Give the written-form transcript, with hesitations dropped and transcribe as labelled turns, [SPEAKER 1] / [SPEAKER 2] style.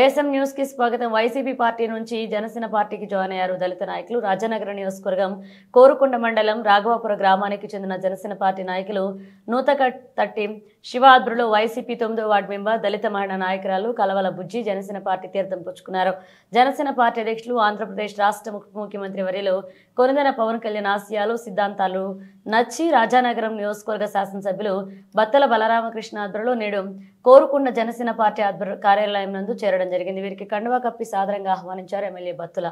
[SPEAKER 1] YSM news కి స్వాగతం. YCP party నుంచి జనసేన పార్టీకి జాయిన్ అయ్యారు దళిత నాయకులు. రాజానగరం నియోజకవర్గం కోరుకొండ మండలం రాఘవాపుర గ్రామానికి చెందిన జనసేన పార్టీ నాయకులు నూతకతట్టి శివ ఆధ్వర్యంలో వైసీపీ 9వ వార్డు మెంబర్ దళిత మహిళా నాయకురాలు కలవల బుజ్జి జనసేన పార్టీ తీర్థం పుచ్చుకున్నారు. జనసేన పార్టీ అధ్యక్షులు ఆంధ్రప్రదేశ్ రాష్ట్ర ముఖ్యమంత్రి వర్యులు కొనిదెల పవన్ కళ్యాణ్ ఆశయాలు సిద్ధాంతాలు నచ్చి రాజానగరం నియోజకవర్గ శాసనసభ్యులు బత్తల బలరామకృష్ణ ఆధ్వర్యంలో నేడు కోరుకొండ జనసేన పార్టీ కార్యాలయం నందు చేరడం జరిగింది. వీరికి కండువా కప్పి సాదరంగా ఆహ్వానించారు ఎమ్మెల్యే బత్తుల.